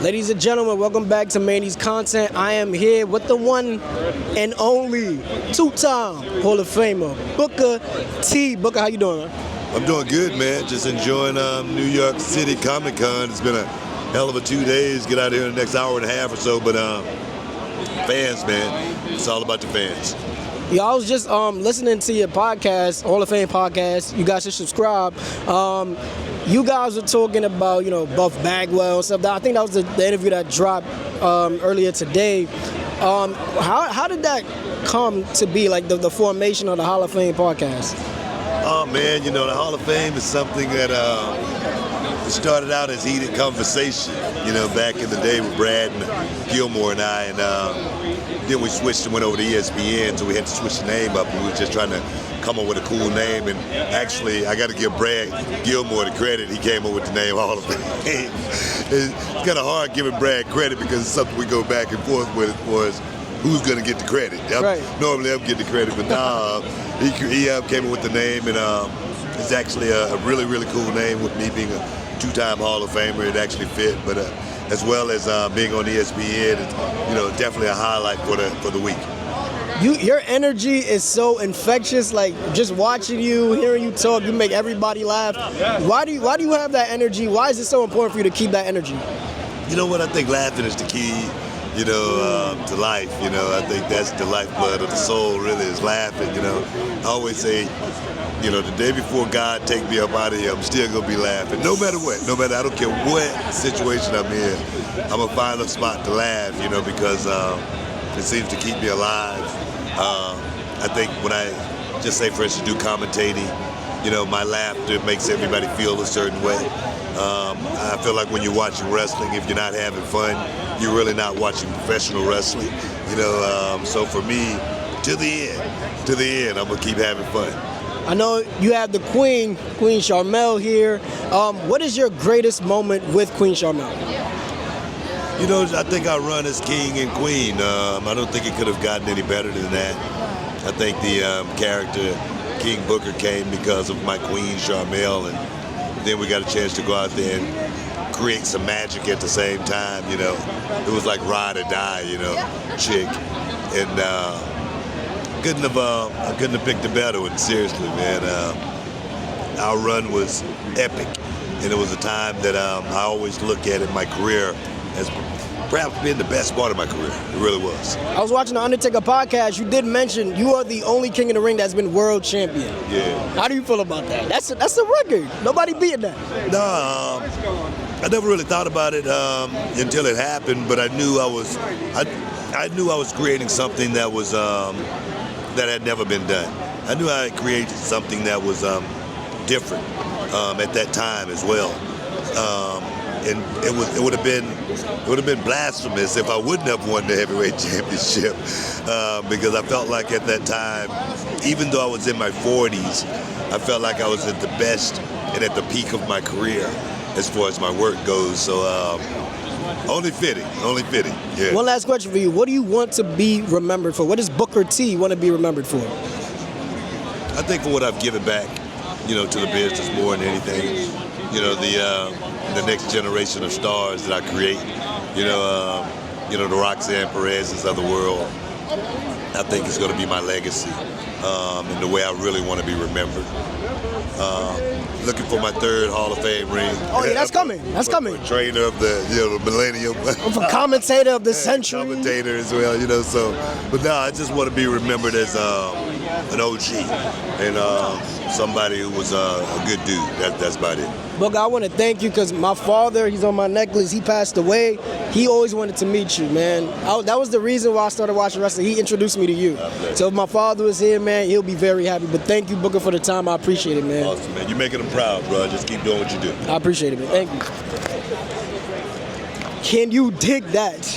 Ladies and gentlemen, welcome back to Manny's Content. I am here with the one and only two-time Hall of Famer, Booker T. Booker, how you doing, man? I'm doing good, man. Just enjoying New York City Comic Con. It's been a hell of a 2 days. Get out here in the next hour and a half or so. But fans, man, it's all about the fans. Yeah, I was just listening to your podcast, Hall of Fame podcast. You guys should subscribe. You guys were talking about, Buff Bagwell and stuff. I think that was the interview that dropped earlier today. How did that come to be, like the formation of the Hall of Fame podcast? Oh, man, the Hall of Fame is something that started out as heated conversation, back in the day with Brad and Gilmore and I. And then we switched and went over to ESPN, so we had to switch the name up. We were just trying to come up with a cool name. And actually, I got to give Brad Gilmore the credit. He came up with the name Hall of Fame. It's kind of hard giving Brad credit because it's something we go back and forth with as far as who's going to get the credit. Right. Normally, I'm getting the credit, but now he came up with the name, and it's actually a really, really cool name with me being a two-time Hall of Famer. It actually fit, but as well as being on ESPN, it's definitely a highlight for the week. Your energy is so infectious. Like just watching you, hearing you talk, you make everybody laugh. Why do you have that energy? Why is it so important for you to keep that energy? You know what? I think laughing is the key. To life, I think that's the lifeblood of the soul, really, is laughing, I always say, the day before God take me up out of here, I'm still going to be laughing, no matter what, I don't care what situation I'm in, I'm going to find a spot to laugh, because it seems to keep me alive. I think when I just say, for instance, do commentating, my laughter makes everybody feel a certain way. I feel like when you're watching wrestling, if you're not having fun, you're really not watching professional wrestling. So for me, to the end, I'm gonna keep having fun. I know you have the Queen Sharmell here. What is your greatest moment with Queen Sharmell? I think our run as King and Queen. I don't think it could have gotten any better than that. I think the character King Booker came because of my Queen Sharmell, and then we got a chance to go out there and create some magic at the same time. It was like ride or die, chick, and I couldn't have picked a better one. Seriously, man. Our run was epic, and it was a time that I always look at in my career as perhaps being the best part of my career. It really was. I was watching the Undertaker podcast. You did mention you are the only King in the Ring that's been world champion. Yeah. How do you feel about that? That's a record. Nobody beating that. No, I never really thought about it until it happened. But I knew I knew I was creating something that was that had never been done. I knew I had created something that was different at that time as well. And it would have been blasphemous if I wouldn't have won the heavyweight championship, because I felt like at that time, even though I was in my 40s, I felt like I was at the best and at the peak of my career as far as my work goes. So only fitting. Yeah. One last question for you: what do you want to be remembered for? What does Booker T want to be remembered for? I think for what I've given back, to the business more than anything. The next generation of stars that I create, the Roxanne Perez's of the world, I think is going to be my legacy, and the way I really want to be remembered. Looking for my third Hall of Fame ring. Oh yeah, that's coming. Trainer of the millennium. I'm a commentator of the century. Commentator as well, So, but no, I just want to be remembered as an OG and somebody who was a good dude. That's about it. Look, I want to thank you because my father, he's on my necklace. He passed away. He always wanted to meet you, man. That was the reason why I started watching wrestling. He introduced me to you. So if my father was here, man, he'll be very happy. But thank you, Booker, for the time. I appreciate it, man. Awesome, man. You're making him proud, bro. Just keep doing what you do. I appreciate it, man. Thank you. Can you dig that?